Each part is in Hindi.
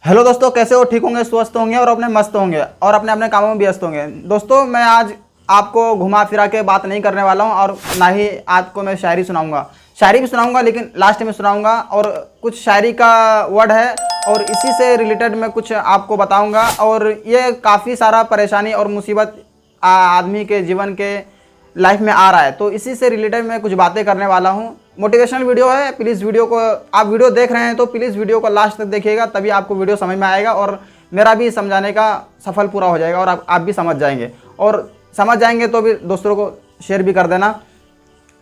हेलो दोस्तों, कैसे हो? ठीक होंगे, स्वस्थ होंगे और अपने मस्त होंगे और अपने अपने कामों में व्यस्त होंगे। दोस्तों, मैं आज आपको घुमा फिरा के बात नहीं करने वाला हूं और ना ही आपको मैं शायरी सुनाऊंगा। शायरी भी सुनाऊंगा लेकिन लास्ट में सुनाऊंगा, और कुछ शायरी का वर्ड है और इसी से रिलेटेड मैं कुछ आपको बताऊंगा। और ये काफ़ी सारा परेशानी और मुसीबत आदमी के जीवन के लाइफ में आ रहा है, तो इसी से रिलेटेड मैं कुछ बातें करने वाला हूँ। मोटिवेशनल वीडियो है, प्लीज़ वीडियो को, आप वीडियो देख रहे हैं तो प्लीज़ वीडियो को लास्ट तक देखिएगा, तभी आपको वीडियो समझ में आएगा और मेरा भी समझाने का सफल पूरा हो जाएगा और आप भी समझ जाएंगे। और समझ जाएंगे तो भी दोस्तों को शेयर भी कर देना।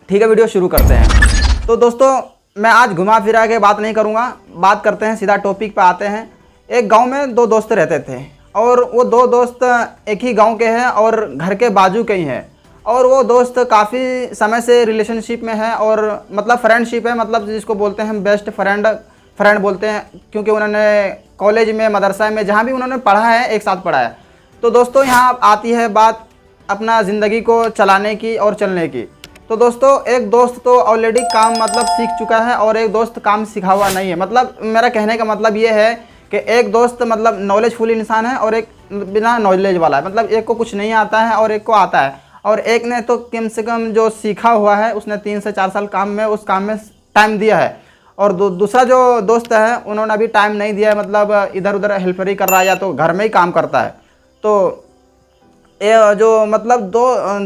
ठीक है, वीडियो शुरू करते हैं। तो दोस्तों, मैं आज घुमा फिरा के बात नहीं करूँगा, बात करते हैं, सीधा टॉपिक पर आते हैं। एक गाँव में दो दोस्त रहते थे और वो दो दोस्त एक ही गाँव के हैं और घर के बाजू के ही हैं। और वो दोस्त काफ़ी समय से रिलेशनशिप में है और मतलब फ्रेंडशिप है, मतलब जिसको बोलते हैं हम बेस्ट फ्रेंड बोलते हैं, क्योंकि उन्होंने कॉलेज में, मदरसा में, जहाँ भी उन्होंने पढ़ा है एक साथ पढ़ा है। तो दोस्तों, यहाँ आती है बात अपना ज़िंदगी को चलाने की और चलने की। तो दोस्तों, एक दोस्त तो ऑलरेडी काम मतलब सीख चुका है और एक दोस्त काम सीखा हुआ नहीं है। मतलब मेरा कहने का मतलब ये है कि एक दोस्त मतलब नॉलेजफुल इंसान है और एक बिना नॉलेज वाला है। मतलब एक को कुछ नहीं आता है और एक को आता है, और एक ने तो कम से कम जो सीखा हुआ है उसने 3 से 4 साल उस काम में टाइम दिया है। और दूसरा जो दोस्त है उन्होंने अभी टाइम नहीं दिया है, मतलब इधर उधर हेल्परी कर रहा है या तो घर में ही काम करता है। तो ये जो मतलब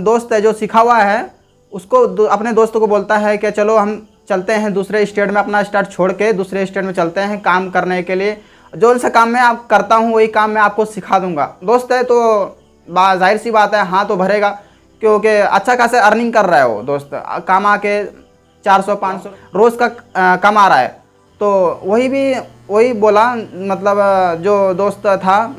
दोस्त है जो सीखा हुआ है, उसको अपने दोस्तों को बोलता है कि चलो हम चलते हैं दूसरे स्टेट में, अपना स्टेट छोड़ के दूसरे स्टेट में चलते हैं काम करने के लिए। जो सा काम मैं आप करता हूँ वही काम मैं आपको सिखा दूंगा। दोस्त है तो जाहिर सी बात है हाँ तो भरेगा, क्योंकि अच्छा खासा अर्निंग कर रहा है वो दोस्त, काम आके 400-500 रोज़ का कमा रहा है। तो वही बोला, मतलब जो दोस्त था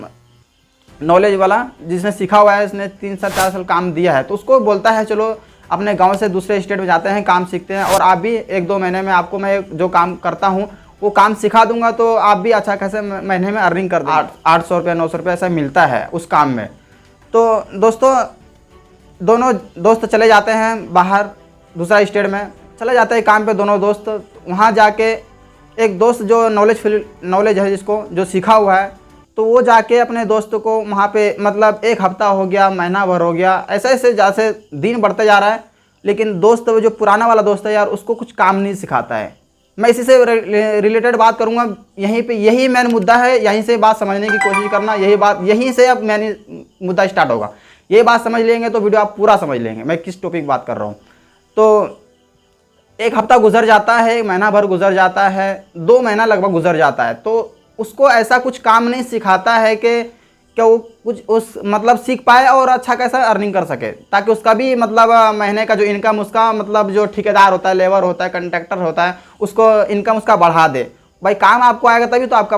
नॉलेज वाला जिसने सीखा हुआ है, इसने 3 से 4 साल काम दिया है, तो उसको बोलता है चलो अपने गांव से दूसरे स्टेट में जाते हैं, काम सीखते हैं और आप भी 1-2 महीने में आपको मैं जो काम करता हूँ वो काम सिखा दूंगा, तो आप भी अच्छा खासे महीने में अर्निंग कर देंगे। 800 रुपये 900 रुपये ऐसा मिलता है उस काम में। तो दोस्तों, दोनों दोस्त चले जाते हैं बाहर, दूसरा स्टेट में चले जाते हैं काम पे दोनों दोस्त। वहाँ जाके एक दोस्त जो नॉलेज है, जिसको जो सीखा हुआ है, तो वो जाके अपने दोस्त को वहाँ पे मतलब 1 हफ्ता हो गया, महीना भर हो गया, ऐसे ऐसे जैसे दिन बढ़ते जा रहा है, लेकिन दोस्त जो पुराना वाला दोस्त है यार, उसको कुछ काम नहीं सिखाता है। मैं इसी से रिलेटेड बात करूँगा, यहीं पे यही मेन मुद्दा है, यहीं से बात समझने की कोशिश करना, यहीं से अब मैंने मुद्दा स्टार्ट होगा। ये बात समझ लेंगे तो वीडियो आप पूरा समझ लेंगे मैं किस टॉपिक बात कर रहा हूँ। तो 1 हफ्ता गुजर जाता है, 1 महीना भर गुजर जाता है, 2 महीना लगभग गुजर जाता है, तो उसको ऐसा कुछ काम नहीं सिखाता है कि क्या वो कुछ उस मतलब सीख पाए और अच्छा कैसा अर्निंग कर सके, ताकि उसका भी मतलब महीने का जो इनकम उसका मतलब जो ठेकेदार होता है, लेबर होता है, कंट्रैक्टर होता है, उसको इनकम उसका बढ़ा दे। भाई काम आपको आएगा तभी तो आपका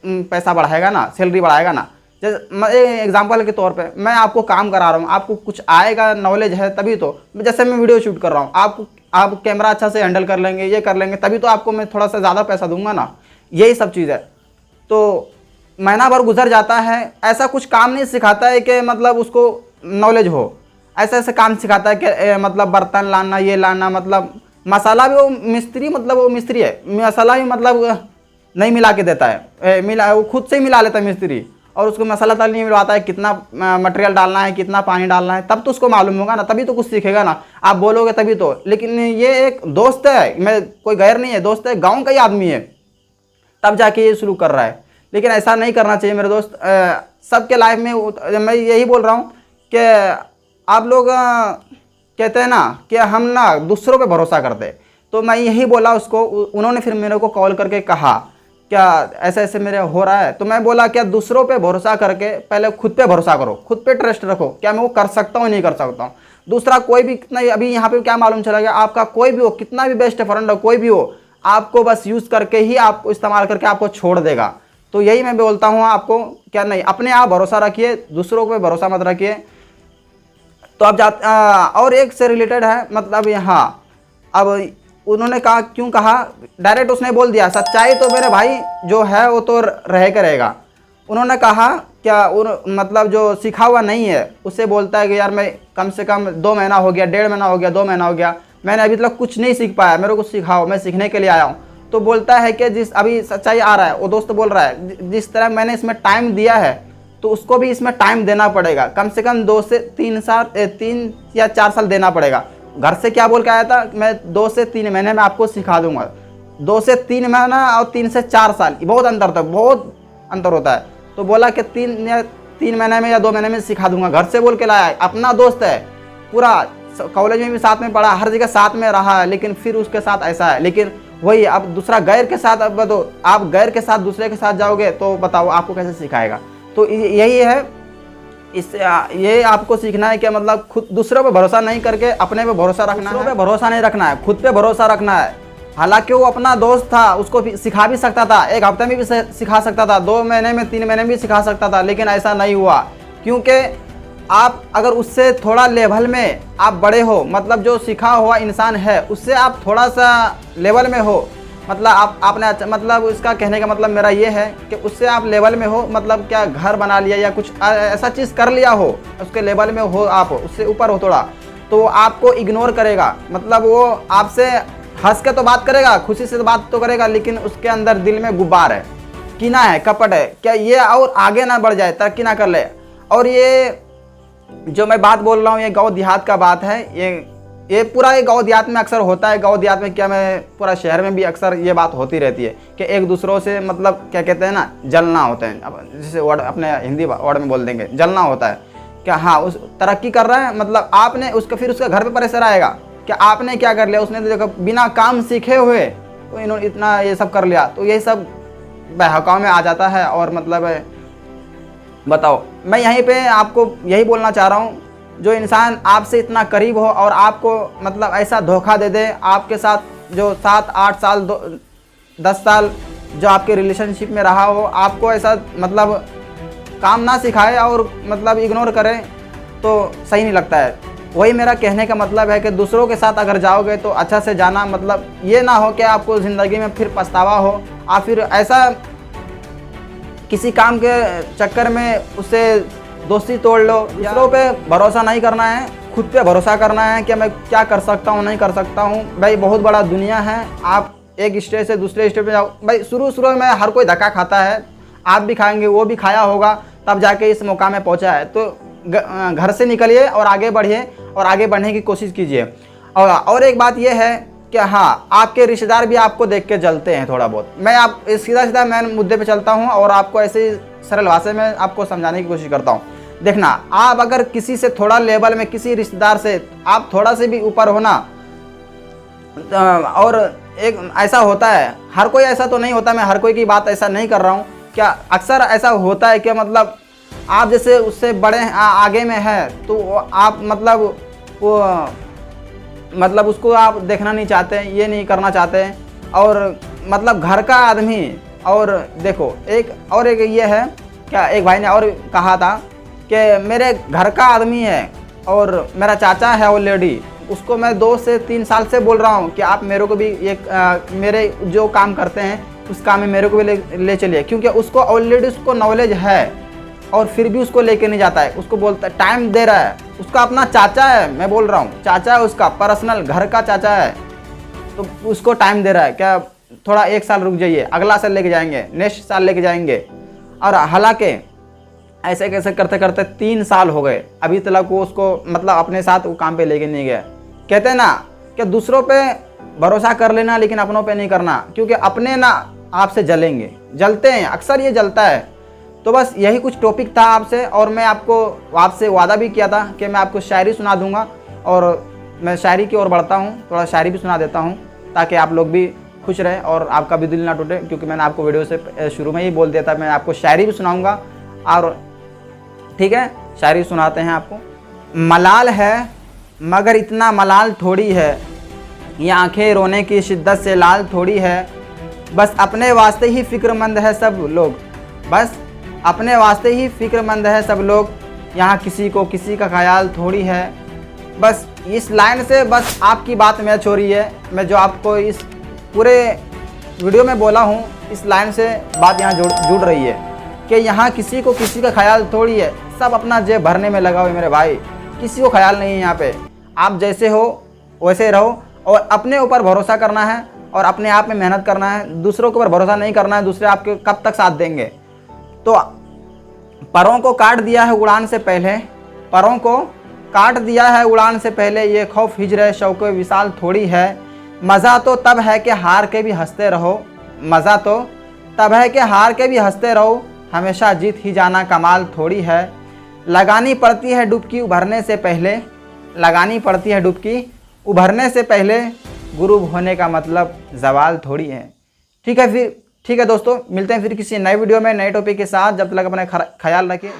पैसा बढ़ाएगा ना, सैलरी बढ़ाएगा ना। जैसे एग्जाम्पल के तौर पे मैं आपको काम करा रहा हूँ, आपको कुछ आएगा, नॉलेज है तभी तो, जैसे मैं वीडियो शूट कर रहा हूँ, आप कैमरा अच्छा से हैंडल कर लेंगे, ये कर लेंगे, तभी तो आपको मैं थोड़ा सा ज़्यादा पैसा दूंगा ना। यही सब चीज़ है। तो महीना भर गुजर जाता है, ऐसा कुछ काम नहीं सिखाता है कि मतलब उसको नॉलेज हो, ऐसे ऐसे काम सिखाता है कि मतलब बर्तन लाना, ये लाना, मतलब मसाला भी वो मिस्त्री, मतलब वो मिस्त्री है, मसाला भी मतलब नहीं मिला के देता है, वो खुद से ही मिला लेता है मिस्त्री, और उसको मसाला तक नहीं मिलवाता है, कितना मटेरियल डालना है, कितना पानी डालना है, तब तो उसको मालूम होगा ना, तभी तो कुछ सीखेगा ना, आप बोलोगे तभी तो। लेकिन ये एक दोस्त है, मैं कोई गैर नहीं है, दोस्त है, गाँव का ही आदमी है, तब जाके ये शुरू कर रहा है। लेकिन ऐसा नहीं करना चाहिए मेरे दोस्त। सबके लाइफ में मैं यही बोल रहा हूँ कि आप लोग कहते हैं ना कि हम ना दूसरों पे भरोसा करते, तो मैं यही बोला उसको। उन्होंने फिर मेरे को कॉल करके कहा क्या ऐसे ऐसे मेरे हो रहा है, तो मैं बोला क्या दूसरों पे भरोसा करके पहले खुद पे भरोसा करो, खुद पे ट्रस्ट रखो, क्या मैं वो कर सकता हूँ नहीं कर सकता हूँ। दूसरा कोई भी कितना, अभी यहाँ पे क्या मालूम चला गया, आपका कोई भी हो, कितना भी बेस्ट फ्रेंड हो, कोई भी हो, आपको बस यूज़ करके ही, आपको इस्तेमाल करके आपको छोड़ देगा। तो यही मैं बोलता हूँ आपको, क्या नहीं, अपने आप भरोसा रखिए, दूसरों पे भरोसा मत रखिए। तो अब और एक से रिलेटेड है, मतलब यहाँ अब उन्होंने कहा, क्यों कहा, डायरेक्ट उसने बोल दिया सच्चाई तो मेरे भाई जो है वो तो रह करेगा। उन्होंने कहा क्या मतलब जो सीखा हुआ नहीं है उससे बोलता है कि यार मैं कम से कम 2 महीना हो गया, 1.5 महीना हो गया, 2 महीना हो गया, मैंने अभी तक कुछ नहीं सीख पाया, मेरे को सिखाओ, मैं सीखने के लिए आया हूँ। तो बोलता है कि जिस अभी सच्चाई आ रहा है, वो दोस्त बोल रहा है जिस तरह मैंने इसमें टाइम दिया है तो उसको भी इसमें टाइम देना पड़ेगा, कम से कम 2 से 3 साल 3 या 4 साल देना पड़ेगा। घर से क्या बोल के आया था, मैं 2 से 3 महीने में आपको सिखा दूंगा। 2 से 3 महीना और 3 से 4 साल बहुत अंतर था, बहुत अंतर होता है। तो बोला कि 3 महीने में या 2 महीने में सिखा दूंगा। घर से बोल के लाया है, अपना दोस्त है, पूरा कॉलेज में भी साथ में पढ़ा, हर जगह साथ में रहा है, लेकिन फिर उसके साथ ऐसा है। लेकिन वही अब दूसरा गैर के साथ, अब तो आप गैर के साथ दूसरे के साथ जाओगे तो बताओ आपको कैसे सिखाएगा। तो यही है, ये आपको सीखना है कि मतलब खुद दूसरों पे भरोसा नहीं करके अपने पे भरोसा रखना है। दूसरों पे भरोसा नहीं रखना है, खुद पे भरोसा रखना है। हालांकि वो अपना दोस्त था, उसको भी सिखा भी सकता था, 1 हफ्ते में भी सिखा सकता था, 2 महीने में 3 महीने में भी सिखा सकता था, लेकिन ऐसा नहीं हुआ। क्योंकि आप अगर उससे थोड़ा लेवल में आप बड़े हो, मतलब जो सीखा हुआ इंसान है उससे आप थोड़ा सा लेवल में हो, मतलब आपने मतलब इसका कहने का मतलब मेरा ये है कि उससे आप लेवल में हो, मतलब क्या घर बना लिया या कुछ ऐसा चीज़ कर लिया हो, उसके लेवल में हो, आप उससे ऊपर हो थोड़ा, तो वो आपको इग्नोर करेगा। मतलब वो आपसे हंस के तो बात करेगा, खुशी से बात तो करेगा, लेकिन उसके अंदर दिल में गुब्बार है, कीना है, कपट है, क्या ये और आगे ना बढ़ जाए, तरक्की ना कर ले। और ये जो मैं बात बोल रहा हूँ ये गांव देहात का बात है, ये पूरा ये गांव देहात में अक्सर होता है। गांव देहात में क्या, मैं पूरा शहर में भी अक्सर ये बात होती रहती है कि एक दूसरों से मतलब क्या कहते हैं ना, जलना होता है। अब जैसे वर्ड अपने हिंदी वर्ड में बोल देंगे, जलना होता है क्या। हाँ, उस तरक्की कर रहा है, मतलब आपने उसका फिर उसका घर पे प्रेशर आएगा कि आपने क्या कर लिया, उसने तो देखो बिना काम सीखे हुए तो इन्होंने इतना ये सब कर लिया। तो यही सब बहकाव में आ जाता है। और मतलब बताओ, मैं यहीं पे आपको यही बोलना चाह रहा हूँ, जो इंसान आपसे इतना करीब हो और आपको मतलब ऐसा धोखा दे दे, आपके साथ जो 7-8 साल 10 साल जो आपके रिलेशनशिप में रहा हो, आपको ऐसा मतलब काम ना सिखाए और मतलब इग्नोर करे, तो सही नहीं लगता है। वही मेरा कहने का मतलब है कि दूसरों के साथ अगर जाओगे तो अच्छा से जाना, मतलब ये ना हो कि आपको ज़िंदगी में फिर पछतावा हो, आप फिर ऐसा किसी काम के चक्कर में उससे दोस्ती तोड़ लो। दूसरों पे भरोसा नहीं करना है, खुद पे भरोसा करना है कि मैं क्या कर सकता हूँ, नहीं कर सकता हूँ। भाई बहुत बड़ा दुनिया है, आप एक स्टेज से दूसरे स्टेज पे जाओ। भाई शुरू में हर कोई धक्का खाता है, आप भी खाएंगे, वो भी खाया होगा, तब जाके इस मौका में पहुँचा है। तो घर से निकलिए और आगे बढ़िए और आगे बढ़ने की कोशिश कीजिए। और एक बात यह है कि हाँ, आपके रिश्तेदार भी आपको देख के जलते हैं थोड़ा बहुत। मैं आप सीधा मैं मुद्दे पे चलता हूँ और आपको ऐसे सरल भाषा में आपको समझाने की कोशिश करता हूँ। देखना, आप अगर किसी से थोड़ा लेवल में, किसी रिश्तेदार से आप थोड़ा से भी ऊपर हो ना, और एक ऐसा होता है, हर कोई ऐसा तो नहीं होता, मैं हर कोई की बात ऐसा नहीं कर रहा हूँ, क्या अक्सर ऐसा होता है कि मतलब आप जैसे उससे बड़े आगे में है तो आप मतलब वो मतलब उसको आप देखना नहीं चाहते, ये नहीं करना चाहते। और मतलब घर का आदमी, और देखो एक ये है क्या, एक भाई ने और कहा था कि मेरे घर का आदमी है और मेरा चाचा है ऑलरेडी, उसको मैं 2 से 3 साल से बोल रहा हूँ कि आप मेरे को भी मेरे जो काम करते हैं उस काम में मेरे को भी ले चलिए, क्योंकि उसको ऑलरेडी उसको नॉलेज है और फिर भी उसको लेके नहीं जाता है। उसको बोलता है, टाइम दे रहा है, उसका अपना चाचा है, मैं बोल रहा हूँ चाचा है, उसका पर्सनल घर का चाचा है, तो उसको टाइम दे रहा है क्या, थोड़ा 1 साल रुक जाइए, अगला साल लेके जाएंगे, नेक्स्ट साल लेके जाएंगे। और हालांकि ऐसे कैसे करते करते 3 साल हो गए, अभी तक वो उसको मतलब अपने साथ वो काम पे लेके नहीं गया। कहते हैं ना कि दूसरों पे भरोसा कर लेना लेकिन अपनों पे नहीं करना, क्योंकि अपने ना आपसे जलेंगे, जलते हैं, अक्सर ये जलता है। तो बस यही कुछ टॉपिक था आपसे, और मैं आपसे वादा भी किया था कि मैं आपको शायरी सुना दूंगा, और मैं शायरी की ओर बढ़ता हूँ, थोड़ा शायरी भी सुना देता हूँ ताकि आप लोग भी खुश रहें और आपका भी दिल ना टूटे, क्योंकि मैंने आपको वीडियो से शुरू में ही बोल दिया था मैं आपको शायरी भी सुनाऊँगा। और ठीक है, शायरी सुनाते हैं आपको। मलाल है मगर इतना मलाल थोड़ी है, ये आंखें रोने की शिद्दत से लाल थोड़ी है, बस अपने वास्ते ही फ़िक्रमंद है सब लोग, बस अपने वास्ते ही फ़िक्रमंद है सब लोग, यहाँ किसी को किसी का ख्याल थोड़ी है। बस इस लाइन से बस आपकी बात मैच हो रही है, मैं जो आपको इस पूरे वीडियो में बोला हूँ इस लाइन से बात यहाँ जुड़ रही है कि यहाँ किसी को किसी का ख्याल थोड़ी है, सब अपना जेब भरने में लगा हुआ है मेरे भाई, किसी को ख्याल नहीं है यहाँ पे। आप जैसे हो वैसे रहो और अपने ऊपर भरोसा करना है और अपने आप में मेहनत करना है, दूसरों के ऊपर भरोसा नहीं करना है, दूसरे आपके कब तक साथ देंगे। तो परों को काट दिया है उड़ान से पहले, परों को काट दिया है उड़ान से पहले, ये खौफ हिजर शौक़ विशाल थोड़ी है। मज़ा तो तब है कि हार के भी हंसते रहो, मज़ा तो तब है कि हार के भी हंसते रहो, हमेशा जीत ही जाना कमाल थोड़ी है। लगानी पड़ती है डुबकी उभरने से पहले, लगानी पड़ती है डुबकी उभरने से पहले, गुरूब होने का मतलब ज़वाल थोड़ी है। ठीक है दोस्तों, मिलते हैं फिर किसी नए वीडियो में नए टॉपिक के साथ। जब तक अपना ख्याल रखिए।